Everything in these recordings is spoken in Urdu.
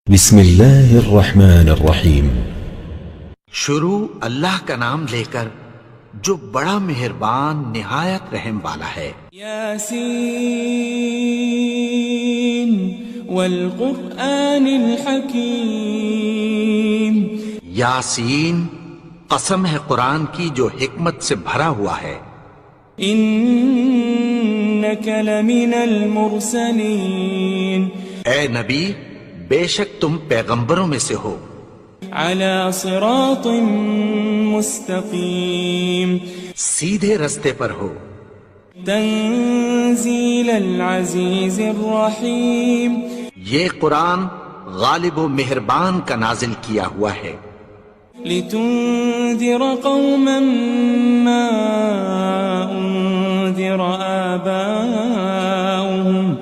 بسم اللہ الرحمن الرحیم۔ شروع اللہ کا نام لے کر جو بڑا مہربان نہایت رحم والا ہے۔ یاسین والقرآن الحکیم۔ یاسین، قسم ہے قرآن کی جو حکمت سے بھرا ہوا ہے۔ انک لمن المرسلین۔ اے نبی، بے شک تم پیغمبروں میں سے ہو۔ علی صراط مستقیم۔ سیدھے رستے پر ہو۔ تنزیل العزیز الرحیم۔ یہ قرآن غالب و مہربان کا نازل کیا ہوا ہے۔ لتنذر قوما ما انذر آباؤهم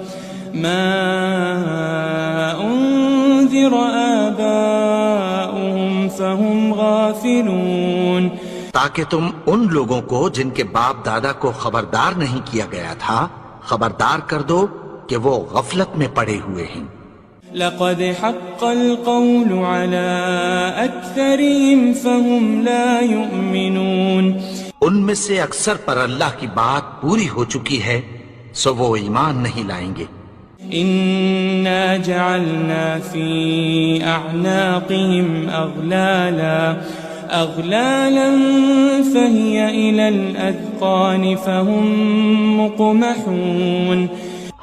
فهم غافلون۔ تاکہ تم ان لوگوں کو جن کے باپ دادا کو خبردار نہیں کیا گیا تھا خبردار کر دو کہ وہ غفلت میں پڑے ہوئے ہیں۔ لقد حق القول على أكثرهم فهم لا يؤمنون۔ ان میں سے اکثر پر اللہ کی بات پوری ہو چکی ہے سو وہ ایمان نہیں لائیں گے۔ إنا جعلنا في أعناقهم أغلالا فهي إلى الأذقان فهم مقمحون۔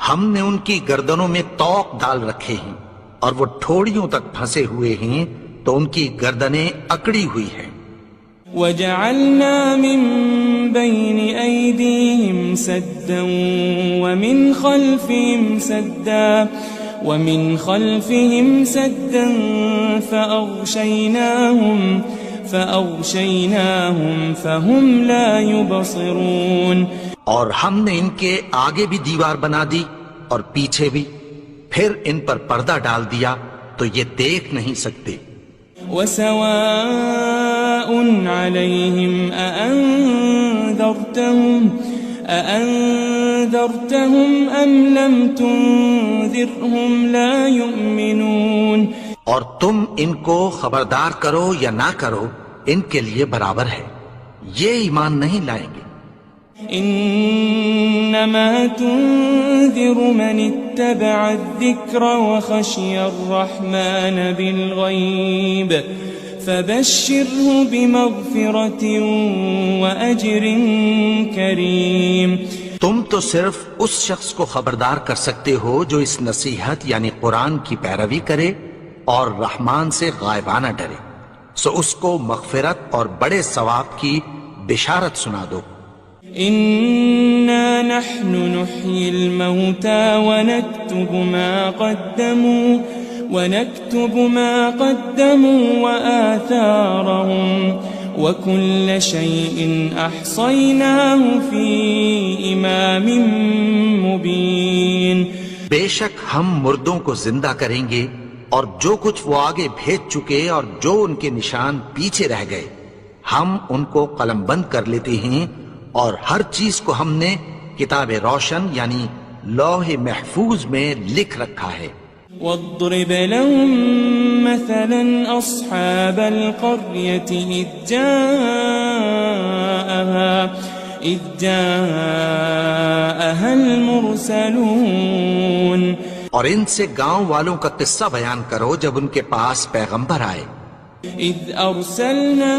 ہم نے ان کی گردنوں میں طوق ڈال رکھے ہیں اور وہ ٹھوڑیوں تک پھنسے ہوئے ہیں تو ان کی گردنیں اکڑی ہوئی ہیں۔ وجعلنا من بين أيديهم سدا ومن خلفهم سدا فأغشيناهم فهم لا يبصرون۔ اور ہم نے ان کے آگے بھی دیوار بنا دی اور پیچھے بھی، پھر ان پر پردہ ڈال دیا تو یہ دیکھ نہیں سکتے۔ وسواء عليهم أأنذرتهم أم لم تنذرهم لا يؤمنون۔ اور تم ان کو خبردار کرو یا نہ کرو ان کے لیے برابر ہے، یہ ایمان نہیں لائیں گے۔ انما تنذر من اتبع الذکر وخشی الرحمن بالغیب فبشره بمغفرة وأجر کریم۔ تم تو صرف اس شخص کو خبردار کر سکتے ہو جو اس نصیحت یعنی قرآن کی پیروی کرے اور رحمان سے غائبانہ ڈرے، سو اس کو مغفرت اور بڑے ثواب کی بشارت سنا دو۔ إنا نحن نحيي الموتى ونكتب ما قدموا وآثارهم وكل شيء أحصيناه في إمام مبين۔ بے شک ہم مردوں کو زندہ کریں گے اور جو کچھ وہ آگے بھیج چکے اور جو ان کے نشان پیچھے رہ گئے ہم ان کو قلم بند کر لیتے ہیں، اور ہر چیز کو ہم نے کتاب روشن یعنی لوح محفوظ میں لکھ رکھا ہے۔ واضرب لهم مثلا أصحاب القرية إذ جاءها المرسلون۔ اور ان سے گاؤں والوں کا قصہ بیان کرو جب ان کے پاس پیغمبر آئے۔ إذ أرسلنا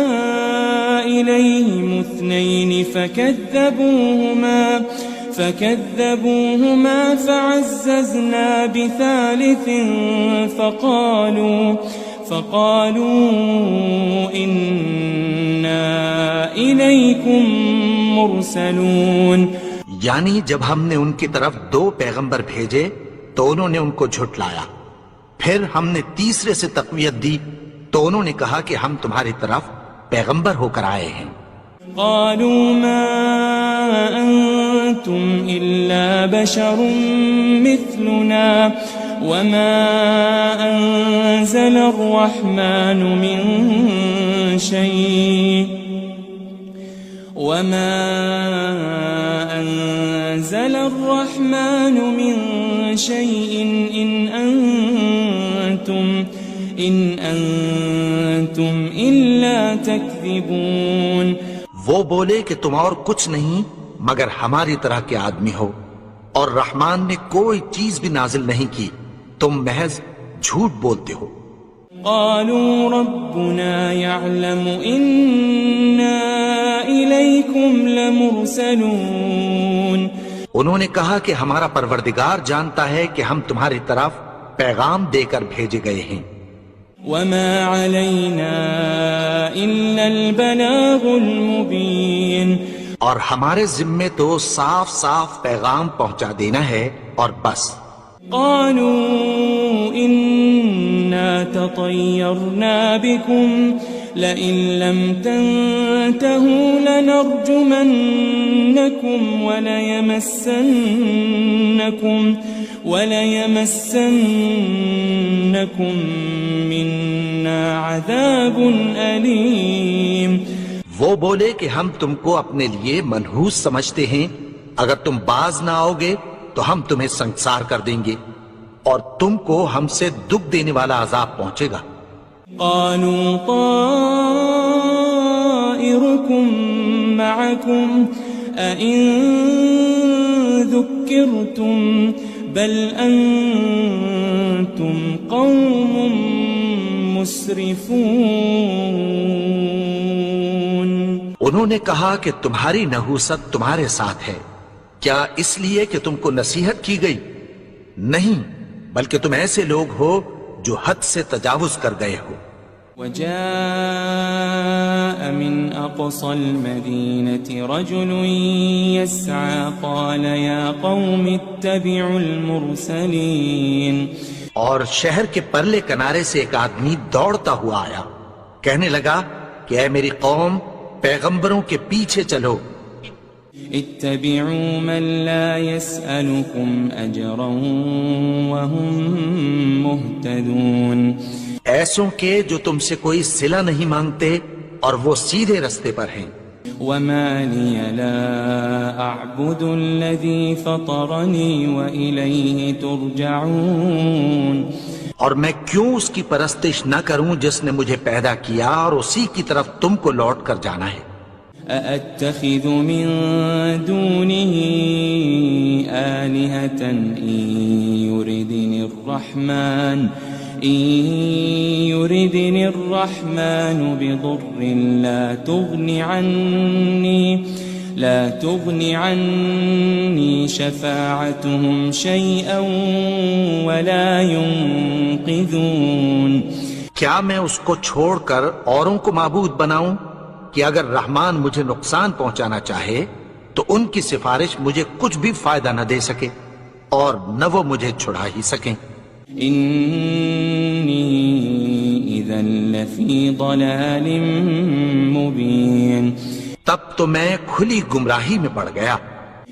إليهم 2 فكذبوهما فعززنا بثالث فقالوا إنا إليكم مرسلون۔ یعنی جب ہم نے ان کی طرف 2 پیغمبر بھیجے تو انہوں نے ان کو جھٹلایا، پھر ہم نے تیسرے سے تقویت دی تو انہوں نے کہا کہ ہم تمہاری طرف پیغمبر ہو کر آئے ہیں۔ قالوا ما أنتم إلا بشر مثلنا وما أنزل الرحمن من شيء إن أنتم أنتم إلا تكذبون. وہ بولے کہ تم اور کچھ نہیں مگر ہماری طرح کے آدمی ہو، اور رحمان نے کوئی چیز بھی نازل نہیں کی، تم محض جھوٹ بولتے ہو. قالوا ربنا يعلم إنا إليكم لمرسلون. انہوں نے کہا کہ ہمارا پروردگار جانتا ہے کہ ہم تمہاری طرف پیغام دے کر بھیجے گئے ہیں. وما علينا إلا البلاغ المبين. اور ہمارے ذمے تو صاف صاف پیغام پہنچا دینا ہے اور بس. قالوا إنا تطيرنا بكم لئن لم تنتهوا لنرجمنكم وليمسنكم منا عذاب أليم. وہ بولے کہ ہم تم کو اپنے لیے منحوس سمجھتے ہیں، اگر تم باز نہ آؤ گے تو ہم تمہیں سنسار کر دیں گے اور تم کو ہم سے دکھ دینے والا عذاب پہنچے گا. قالوا طائركم معكم أئن ذكرتم بل أنتم قوم مسرفون. انہوں نے کہا کہ تمہاری نحوست تمہارے ساتھ ہے، کیا اس لیے کہ تم کو نصیحت کی گئی؟ نہیں، بلکہ تم ایسے لوگ ہو جو حد سے تجاوز کر گئے ہو. وجاء من أقصى المدينة رجل يسعى قال يا قوم اتبعوا المرسلين. اور شہر کے پرلے کنارے سے ایک آدمی دوڑتا ہوا آیا، کہنے لگا کہ اے میری قوم، پیغمبروں کے پیچھے چلو. اتبعوا من لا يسألكم أجرا وهم مهتدون. ایسوں کے جو تم سے کوئی صلہ نہیں مانگتے اور وہ سیدھے رستے پر ہیں. وما لي لا أعبد الذي فطرني وإليه ترجعون. اور میں کیوں اس کی پرستش نہ کروں جس نے مجھے پیدا کیا اور اسی کی طرف تم کو لوٹ کر جانا ہے. أأتخذ من دونه آلهة إن يردني الرحمن بضر لا تغن عني شفاعتهم شيئا ولا ينقذون. کیا میں اس کو چھوڑ کر اوروں کو معبود بناؤں کہ اگر رحمان مجھے نقصان پہنچانا چاہے تو ان کی سفارش مجھے کچھ بھی فائدہ نہ دے سکے اور نہ وہ مجھے چھڑا ہی سکیں. إني إذا لفي ضلال مبين. تب تو میں کھلی گمراہی میں پڑ گیا.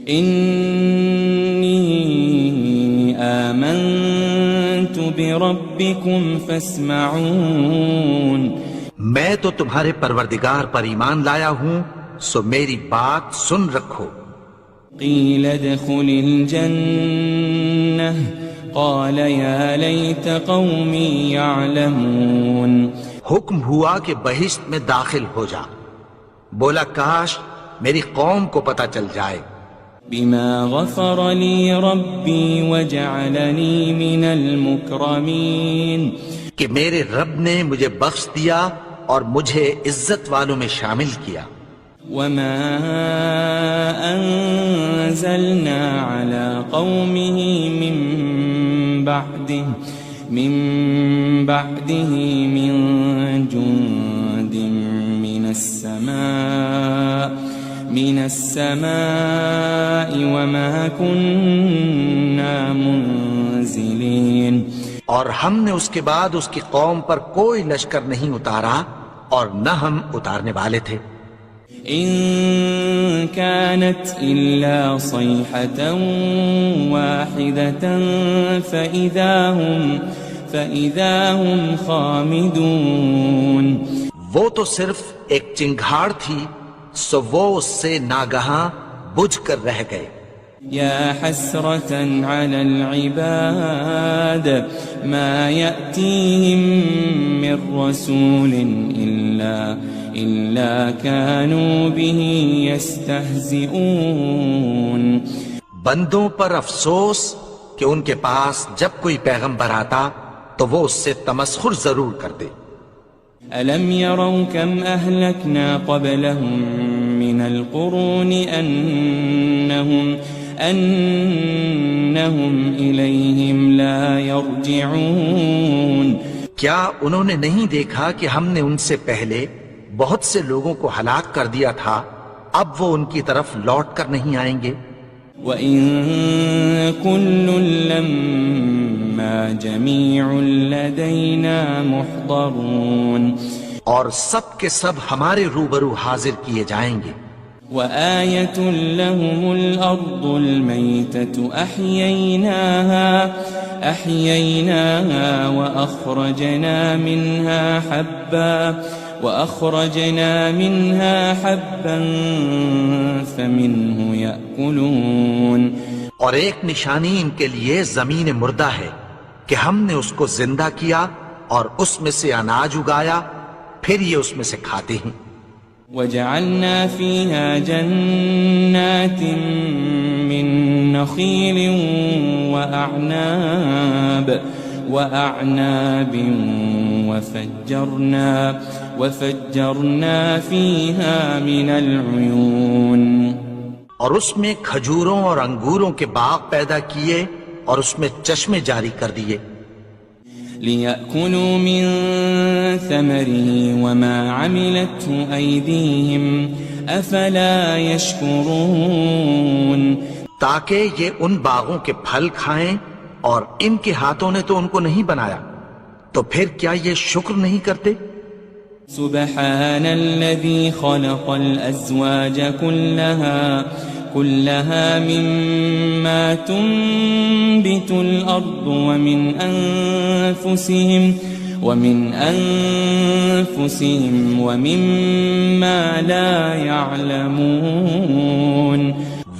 إني آمنت بربكم فاسمعون. میں تو تمہارے پروردگار پر ایمان لایا ہوں، سو میری بات سن رکھو. قيل ادخل الجنة قال يا ليت قومي يعلمون. حکم ہوا کہ بہشت میں داخل ہو جا. بولا کاش میری قوم کو پتہ چل جائے. بما غفر لي ربي وجعلني من المكرمين. کہ میرے رب نے مجھے بخش دیا اور مجھے عزت والوں میں شامل کیا. وما أنزلنا على قومه من بعده من جند من السماء وما كنا منزلين. اور ہم نے اس کے بعد اس کی قوم پر کوئی لشکر نہیں اتارا اور نہ ہم اتارنے والے تھے. إن كانت إلا صيحة واحدة فإذا هم خامدون. وہ تو صرف ایک چنگھاڑ تھی، سو وہ اس سے ناگہاں بجھ کر رہ گئے. يا حسرة على العباد ما يأتيهم من رسول إلا كانوا به يستهزئون. بندوں پر افسوس کہ ان کے پاس جب کوئی پیغمبر آتا تو وہ اس سے تمسخر ضرور کرتے. ألم يروا كم أهلكنا قبلهم من القرون أنهم إليهم لا يرجعون. کیا انہوں نے نہیں دیکھا کہ ہم نے ان سے پہلے بہت سے لوگوں کو ہلاک کر دیا تھا، اب وہ ان کی طرف لوٹ کر نہیں آئیں گے. وَإِن كُلٌّ لَمَّا جَمِيعٌ لَدَيْنَا مُحْضَرُونَ. اور سب کے سب ہمارے روبرو حاضر کیے جائیں گے. وَآيَةٌ لَهُمُ الْأَرْضُ الْمَيْتَةُ أَحْيَيْنَاهَا وَأَخْرَجْنَا مِنْهَا حَبًّا فَمِنْهُ يَأْكُلُونَ. اور ایک نشانی ان کے لیے زمین مردہ ہے کہ ہم نے اس کو زندہ کیا اور اس میں سے اناج اگایا، پھر یہ اس میں سے کھاتے ہیں. وَجَعَلْنَا فِيهَا جَنَّاتٍ مِّن نَخِيلٍ وَأَعْنَابٍ وَفَجَّرْنَا فِيهَا مِنَ الْعُيُونِ. اور اس میں کھجوروں اور انگوروں کے باغ پیدا کیے اور اس میں چشمے جاری کر دیے. لِيَأْكُلُوا مِن ثَمَرِهِ وَمَا عَمِلَتْهُ أَيْدِيهِمْ أَفَلَا يَشْكُرُونَ. تاکہ یہ ان باغوں کے پھل کھائیں اور ان کے ہاتھوں نے تو ان کو نہیں بنایا، تو پھر کیا یہ شکر نہیں کرتے؟ سبحان الذي خلق الأزواج كلها مما تنبت الأرض ومن أنفسهم ومما لا يعلمون.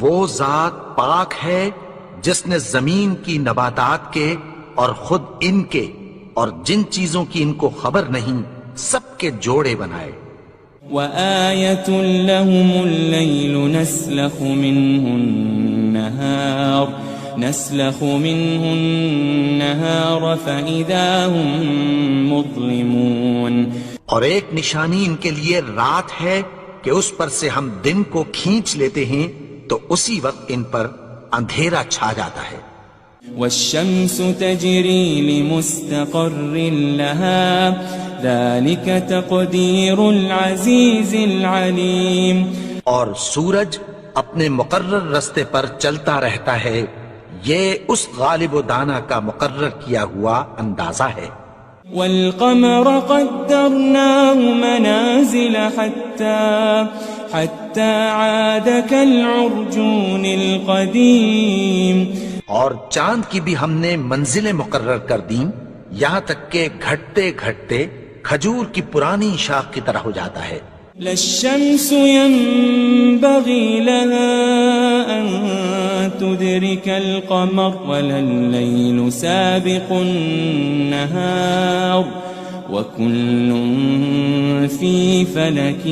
وہ ذات پاک ہے جس نے زمین کی نباتات کے اور خود ان کے اور جن چیزوں کی ان کو خبر نہیں سب کے جوڑے بنائے. وَآيَةٌ لَهُمُ اللَّيْلُ نَسْلَخُ مِنْهُ النَّهَارَ فَإِذَا هُمْ مُظْلِمُونَ. اور ایک نشانی ان کے لیے رات ہے کہ اس پر سے ہم دن کو کھینچ لیتے ہیں تو اسی وقت ان پر اندھیرا چھا جاتا ہے. وَالشَّمْسُ تَجْرِي لِمُسْتَقَرٍّ لَهَا ذَلِكَ تَقْدِيرُ الْعَزِيزِ الْعَلِيمِ. اور سورج اپنے مقرر رستے پر چلتا رہتا ہے، یہ اس غالب و دانا کا مقرر کیا ہوا اندازہ ہے. وَالْقَمَرَ قَدَّرْنَاهُ مَنَازِلَ حَتَّى عَادَ كَالْعُرْجُونِ الْقَدِيمِ. اور چاند کی بھی ہم نے منزلیں مقرر کر دیں، یہاں تک کہ گھٹتے گھٹتے کھجور کی پرانی شاخ کی طرح ہو جاتا ہے. لَلشَّمْسُ يَنبَغِي لَهَا أَن تُدْرِكَ الْقَمَرَ وَلَا اللَّيْلُ سَابِقُ النَّهَارِ وَكُلٌّ فِي فَلَكٍ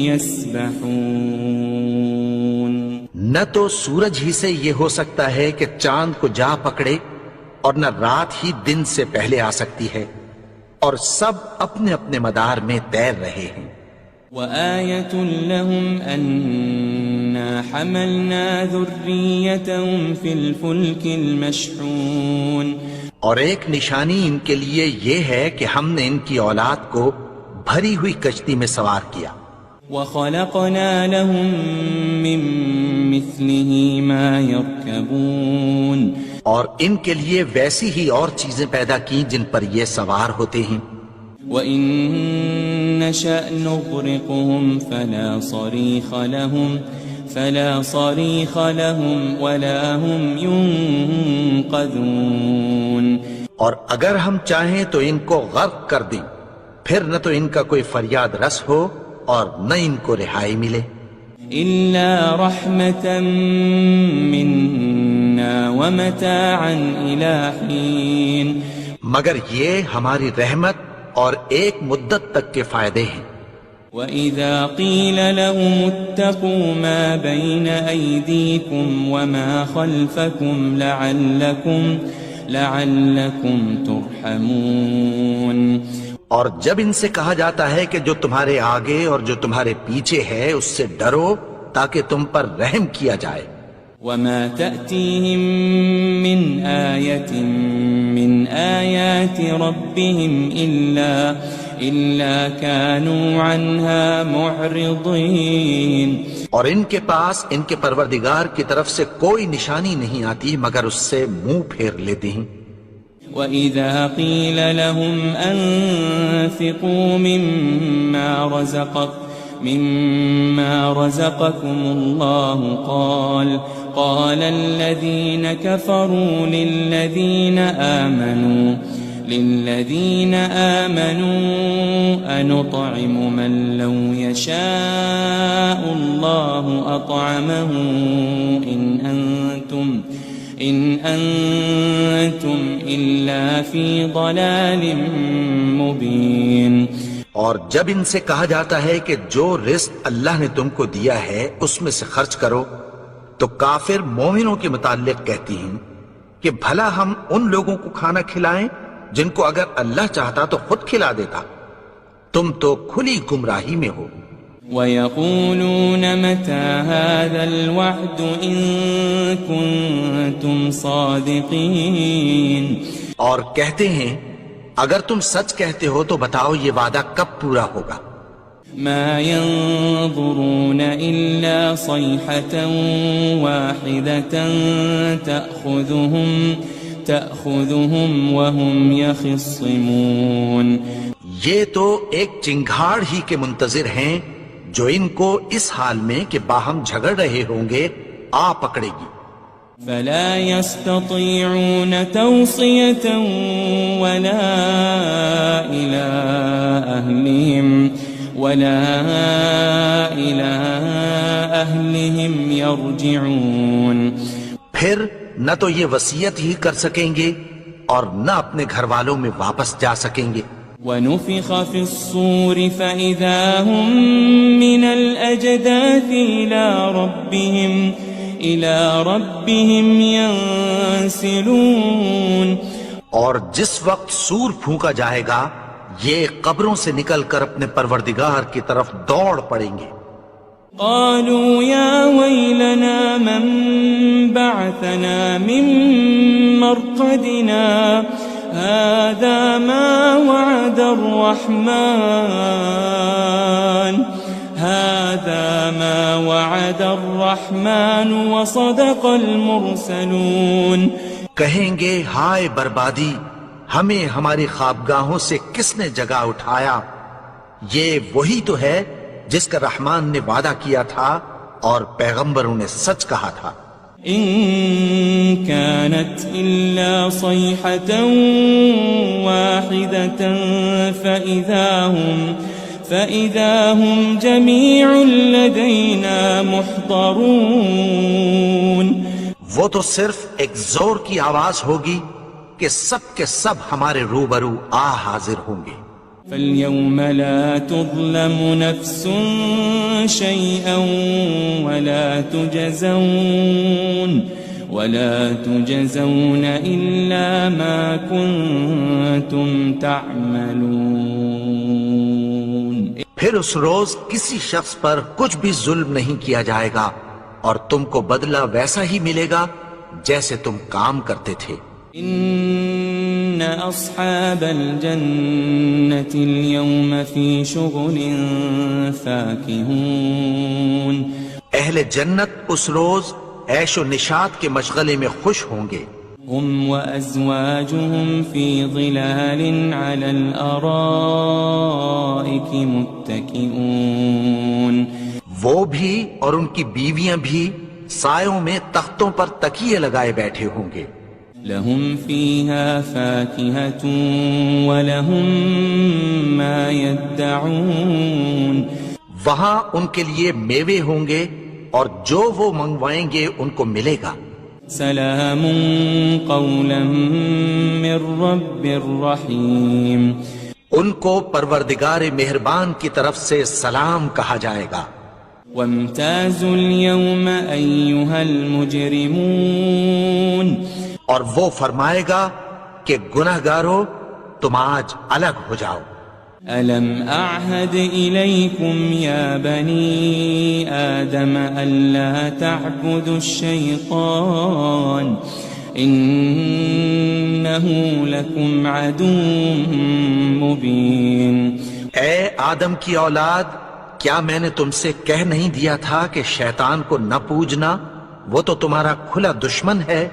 يَسْبَحُونَ. نہ تو سورج ہی سے یہ ہو سکتا ہے کہ چاند کو جا پکڑے، اور نہ رات ہی دن سے پہلے آ سکتی ہے، اور سب اپنے اپنے مدار میں تیر رہے ہیں. وَآيَةٌ لَهُمْ أَنَّا حَمَلْنَا ذُرِّيَّتَهُمْ فِي الْفُلْكِ الْمَشْحُونِ. اور ایک نشانی ان کے لیے یہ ہے کہ ہم نے ان کی اولاد کو بھری ہوئی کشتی میں سوار کیا. وَخَلَقْنَا لَهُم مِّن مِّثْلِهِ مَا يَرْكَبُونَ. اور ان کے لیے ویسی ہی اور چیزیں پیدا کی جن پر یہ سوار ہوتے ہیں. وَإِن نَّشَأْ نُغْرِقْهُمْ فَلَا صَرِيخَ لَهُمْ وَلَا هُمْ يُنقَذُونَ. اور اگر ہم چاہیں تو ان کو غرق کر دیں، پھر نہ تو ان کا کوئی فریاد رس ہو اور نہ ان کو رہائی ملے. إلا رحمة منا ومتاعا إلى حين مگر یہ ہماری رحمت اور ایک مدت تک کے فائدے ہیں. وَإِذَا قِيلَ لَهُمُ اتَّقُوا مَا بَيْنَ أَيْدِيكُمْ وَمَا خَلْفَكُمْ لَعَلَّكُمْ تُرْحَمُونَ. اور جب ان سے کہا جاتا ہے کہ جو تمہارے آگے اور جو تمہارے پیچھے ہے اس سے ڈرو تاکہ تم پر رحم کیا جائے. وَمَا تَأْتِيهِم مِّنْ آيَةٍ مِّنْ آيَاتِ رَبِّهِمْ إِلَّا كَانُوا عَنْهَا مُعْرِضِينَ. اور ان کے پاس ان کے پروردگار کی طرف سے کوئی نشانی نہیں آتی مگر اس سے منہ پھیر لیتے ہیں. وَإِذَا قِيلَ لَهُمْ أَنفِقُوا مِمَّا رَزَقَكُمُ اللَّهُ قَالَ الَّذِينَ كَفَرُوا لِلَّذِينَ آمَنُوا أَنُطْعِمُ مَن لَّوْ يَشَاءُ اللَّهُ أَطْعَمَهُ إِنْ أَنْتُمْ إِلَّا فِي ضَلَالٍ مُبِينٍ. اور جب ان سے کہا جاتا ہے کہ جو رزق اللہ نے تم کو دیا ہے اس میں سے خرچ کرو تو کافر مومنوں کے متعلق کہتی ہیں کہ بھلا ہم ان لوگوں کو کھانا کھلائیں جن کو اگر اللہ چاہتا تو خود کھلا دیتا. تم تو کھلی گمراہی میں ہو. وَيَقُولُونَ مَتَى هَذَا الْوَعْدُ إِن كُنتُمْ صَادِقِينَ. اور کہتے ہیں اگر تم سچ کہتے ہو تو بتاؤ یہ وعدہ کب پورا ہوگا. مَا يَنظُرُونَ إِلَّا صَيْحَةً وَاحِدَةً تَأْخُذُهُمْ وَهُمْ يَخِصِّمُونَ. یہ تو ایک چنگھاڑ ہی کے منتظر ہیں جو ان کو اس حال میں کہ باہم جھگڑ رہے ہوں گے آ پکڑے گی. فلا يستطيعون توصية ولا إلى أهلهم يرجعون. پھر نہ تو یہ وصیت ہی کر سکیں گے اور نہ اپنے گھر والوں میں واپس جا سکیں گے. وَنُفِخَ فِي الصُّورِ فَإِذَا هُم مِّنَ الْأَجْدَاثِ إِلَى رَبِّهِمْ يَنسِلُونَ. اور جس وقت سور پھونکا جائے گا یہ قبروں سے نکل کر اپنے پروردگار کی طرف دوڑ پڑیں گے. قالوا يا ويلنا من بعثنا من مرقدنا هذا ما وعد الرحمن وصدق المرسلون. کہیں گے ہائے بربادی ہمیں ہماری خوابگاہوں سے کس نے جگا اٹھایا. یہ وہی تو ہے جس کا رحمان نے وعدہ کیا تھا اور پیغمبروں نے سچ کہا تھا. إن كانت إلا صيحة واحدة فإذا هم جميع لدينا محضرون. وہ تو صرف ایک زور کی آواز ہوگی کہ سب کے سب ہمارے روبرو حاضر ہوں گے. فاليوم لا تظلم نفس شيئا ولا تجزون إلا ما كنتم تعملون. پھر اس روز کسی شخص پر کچھ بھی ظلم نہیں کیا جائے گا اور تم کو بدلہ ویسا ہی ملے گا جیسے تم کام کرتے تھے. ان اصحاب الجنة اليوم في شغل فاكهون. اہل جنت اس روز عیش و نشاط کے مشغلے میں خوش ہوں گے. هم وازواجهم في ظلال على الارائك متكئون. وہ بھی اور ان کی بیویاں بھی سایوں میں تختوں پر تکیے لگائے بیٹھے ہوں گے. لهم فيها فاكهة ولهم ما يدعون. وہاں ان کے لیے میوے ہوں گے اور جو وہ منگوائیں گے ان کو ملے گا۔ سلام قولا من رب الرحیم، ان کو پروردگار مہربان کی طرف سے سلام کہا جائے گا۔ وامتازوا اليوم ایھا المجرمون، اور وہ فرمائے گا کہ گنہگارو تم آج الگ ہو جاؤ۔ ألم أعهد إليكم يا بني آدم ألا تعبدوا الشيطان إنه لكم عدو مبين۔ اے آدم کی اولاد، کیا میں نے تم سے کہہ نہیں دیا تھا کہ شیطان کو نہ پوجنا، وہ تو تمہارا کھلا دشمن ہے۔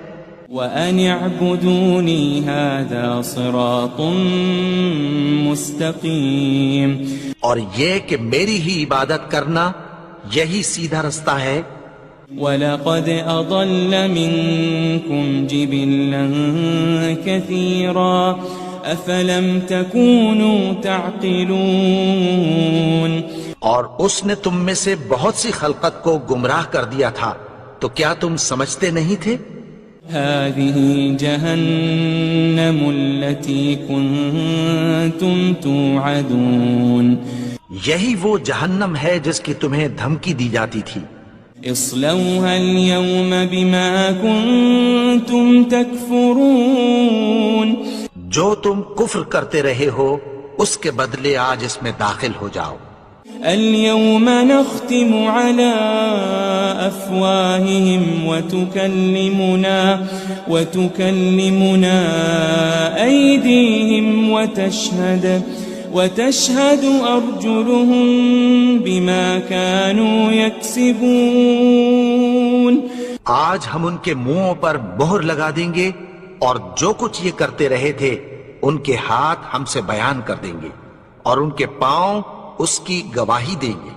وَأَنِ اعْبُدُونِي هَذَا صِرَاطٌ مُسْتَقِيمٌ، اور یہ کہ میری ہی عبادت کرنا یہی سیدھا رستہ ہے۔ وَلَقَدْ أَضَلَّ مِنكُمْ جِبِلًّا كَثِيرًا أَفَلَمْ تَكُونُوا تَعْقِلُونَ، اور اس نے تم میں سے بہت سی خلقت کو گمراہ کر دیا تھا، تو کیا تم سمجھتے نہیں تھے؟ هذه جهنم التي كنتم توعدون، یہی وہ جہنم ہے جس کی تمہیں دھمکی دی جاتی تھی۔ اصلوها اليوم بما كنتم تكفرون، جو تم کفر کرتے رہے ہو اس کے بدلے آج اس میں داخل ہو جاؤ۔ اليوم نختم على أفواههم وتكلمنا أيديهم وتشهد أرجلهم بما كانوا يكسبون، آج ہم ان کے منہوں پر مہر لگا دیں گے اور جو کچھ یہ کرتے رہے تھے ان کے ہاتھ ہم سے بیان کر دیں گے اور ان کے پاؤں اس کی گواہی دیں گے۔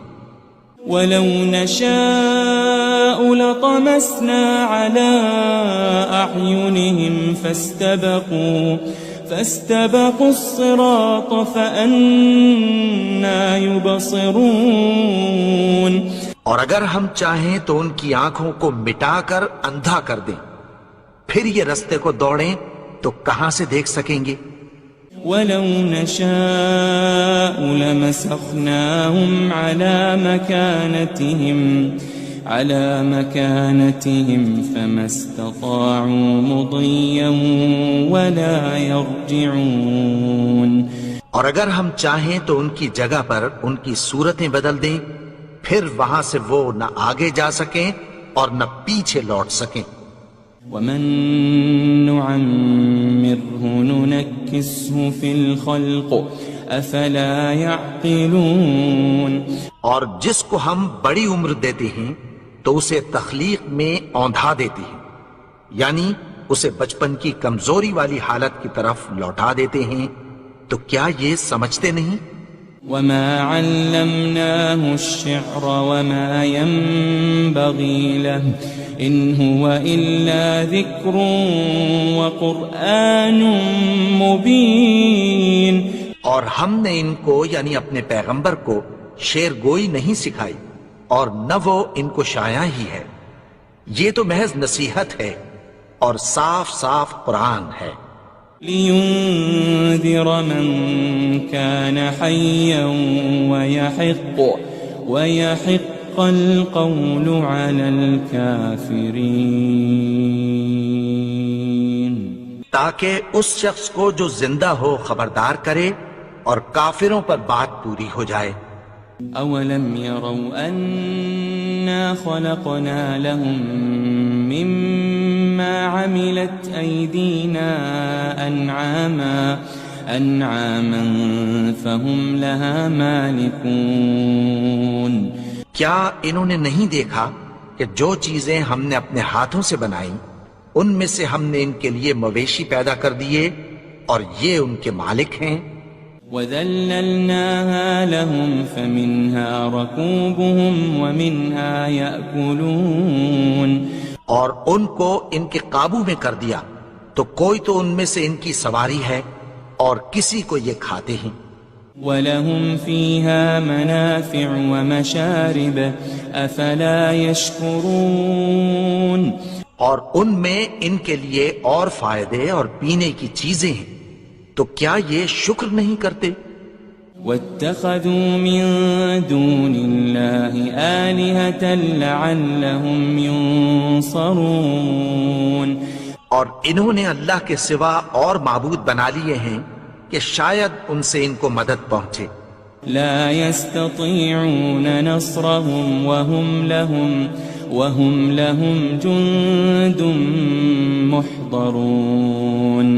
وَلَوْ نَشَاءُ لَطَمَسْنَا عَلَىٰ أَعْيُنِهِمْ فَاسْتَبَقُوا الصِّرَاطَ فَأَنَّىٰ يُبْصِرُونَ، اور اگر ہم چاہیں تو ان کی آنکھوں کو مٹا کر اندھا کر دیں، پھر یہ رستے کو دوڑیں تو کہاں سے دیکھ سکیں گے؟ وَلَوْ نَشَاءُ لَمَسَخْنَاهُمْ عَلَى مَكَانَتِهِمْ فَمَا اسْتَطَاعُوا مُضِيًّا وَلَا يَرْجِعُونَ، اور اگر ہم چاہیں تو ان کی جگہ پر ان کی صورتیں بدل دیں، پھر وہاں سے وہ نہ آگے جا سکیں اور نہ پیچھے لوٹ سکیں۔ وَمَن نُعَمِّرْهُ نُنَكِّسْهُ فِي الْخَلْقِ أَفَلَا يَعْقِلُونَ، اور جس کو ہم بڑی عمر دیتے ہیں تو اسے تخلیق میں اوندھا دیتے ہیں، یعنی اسے بچپن کی کمزوری والی حالت کی طرف لوٹا دیتے ہیں، تو کیا یہ سمجھتے نہیں؟ وَمَا عَلَّمْنَاهُ الشِّعْرَ وَمَا يَنبَغِي لَهُ إِنْ هُوَ إِلَّا ذِكْرٌ وَقُرْآنٌ مُبِينٌ، اور ہم نے ان کو یعنی اپنے پیغمبر کو شعر گوئی نہیں سکھائی اور نہ وہ ان کو شایع ہی ہے، یہ تو محض نصیحت ہے اور صاف صاف قرآن ہے۔ لِيُنذِرَ مَن كَانَ حَيًّا وَيَحِقَّ الْقَوْلُ عَلَى الْكَافِرِينَ، تاکہ اس شخص کو جو زندہ ہو خبردار کرے اور کافروں پر بات پوری ہو جائے۔ أَوَلَمْ يَرَوْا أَنَّا خَلَقْنَا لَهُم مِّمَّا عَمِلَتْ أَيْدِينَا أَنْعَامًا فَهُمْ لَهَا مَالِكُونَ، کیا انہوں نے نہیں دیکھا کہ جو چیزیں ہم نے اپنے ہاتھوں سے بنائیں ان میں سے ہم نے ان کے لیے مویشی پیدا کر دیے اور یہ ان کے مالک ہیں۔ وَذَلَّلْنَاهَا لَهُمْ فَمِنْهَا رَكُوبُهُمْ وَمِنْهَا يَأْكُلُونَ، اور ان کو ان کے قابو میں کر دیا تو کوئی تو ان میں سے ان کی سواری ہے اور کسی کو یہ کھاتے ہیں۔ وَلَهُمْ فِيهَا مَنَافِعُ وَمَشَارِبُ أَفَلَا يَشْكُرُونَ اور ان میں ان کے لیے اور فائدے اور پینے کی چیزیں ہیں، تو کیا یہ شکر نہیں کرتے؟ وَاتَّخَذُوا مِن دُونِ اللَّهِ آلِهَةً لَعَلَّهُمْ يُنصَرُونَ اور انہوں نے اللہ کے سوا اور معبود بنا لیے ہیں کہ شاید ان سے ان کو مدد پہنچے۔ لا يستطيعون نصرهم وهم لهم جند محضرون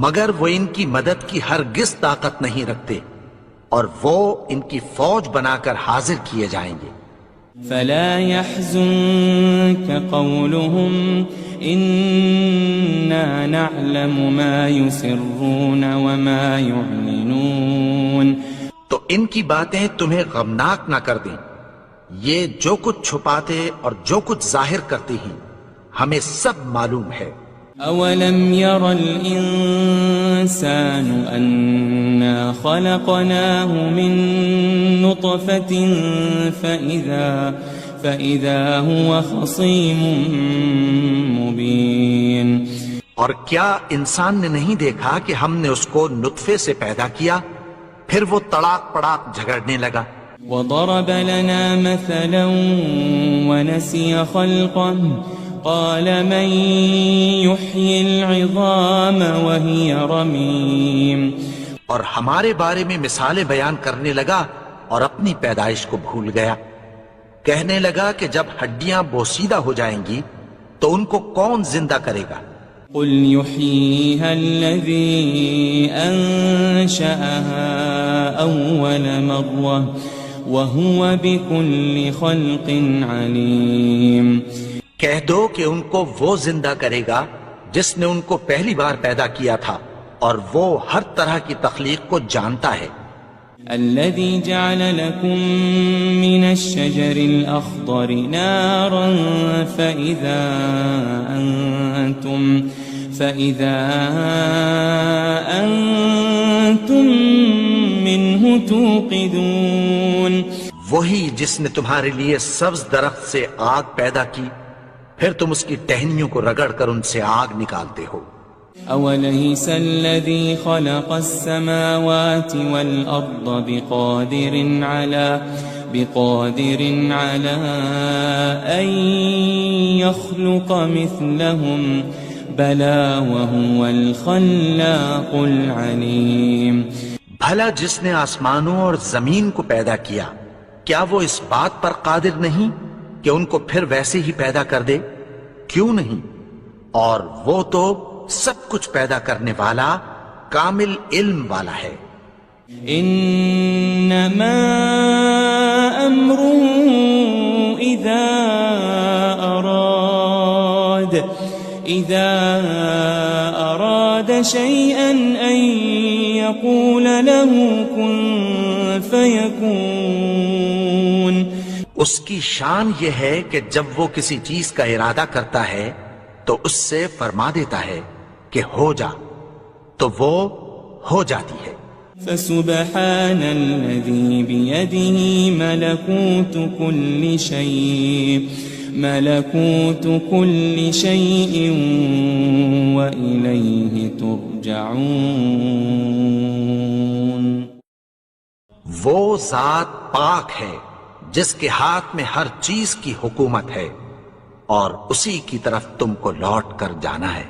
مگر وہ ان کی مدد کی ہرگز طاقت نہیں رکھتے، اور وہ ان کی فوج بنا کر حاضر کیے جائیں گے۔ فلا يحزنك قولهم إنا نعلم ما يسرون وما يعلنون تو ان کی باتیں تمہیں غمناک نہ کر دیں، یہ جو کچھ چھپاتے اور جو کچھ ظاہر کرتی ہیں ہمیں سب معلوم ہے۔ أولم ير الإنسان أنا خلقناه من نطفة فإذا هو خصيم مبين اور کیا انسان نے نہیں دیکھا کہ ہم نے اس کو نطفے سے پیدا کیا، پھر وہ تڑاک پڑاک جھگڑنے لگا۔ وضرب لنا مثلا ونسي خلقه قال من يحيي العظام وهي رميم اور ہمارے بارے میں مثالیں بیان کرنے لگا اور اپنی پیدائش کو بھول گیا۔ کہنے لگا کہ جب ہڈیاں بوسیدہ ہو جائیں گی تو ان کو کون زندہ کرے گا؟ قل يحييها الذي أنشأها أول مرة وهو بكل خلق عليم کہہ دو کہ ان کو وہ زندہ کرے گا جس نے ان کو پہلی بار پیدا کیا تھا، اور وہ ہر طرح کی تخلیق کو جانتا ہے۔ الذي جعل لكم من الشجر الأخضر نارا فإذا أنتم منه توقدون وہی جس نے تمہارے لیے سبز درخت سے آگ پیدا کی، پھر تم اس کی ٹہنیوں کو رگڑ کر ان سے آگ نکالتے ہو۔ أوليس الذي خلق السماوات والأرض بقادر على أن يخلق مثلهم بلى وهو الخلاق العليم بھلا جس نے آسمانوں اور زمین کو پیدا کیا، کیا وہ اس بات پر قادر نہیں کہ ان کو پھر ویسے ہی پیدا کر دے؟ کیوں نہیں؟ اور وہ تو سب کچھ پیدا کرنے والا، کامل علم والا ہے۔ انما امره اذا اراد شيئا ان يقول له كن فيكون اس کی شان یہ ہے کہ جب وہ کسی چیز کا ارادہ کرتا ہے تو اس سے فرما دیتا ہے کہ ہو جا، تو وہ ہو جاتی ہے۔ فسبحان الذي بيده ملكوت كل شيء وإليه ترجعون وہ ذات پاک ہے جس کے ہاتھ میں ہر چیز کی حکومت ہے، اور اسی کی طرف تم کو لوٹ کر جانا ہے۔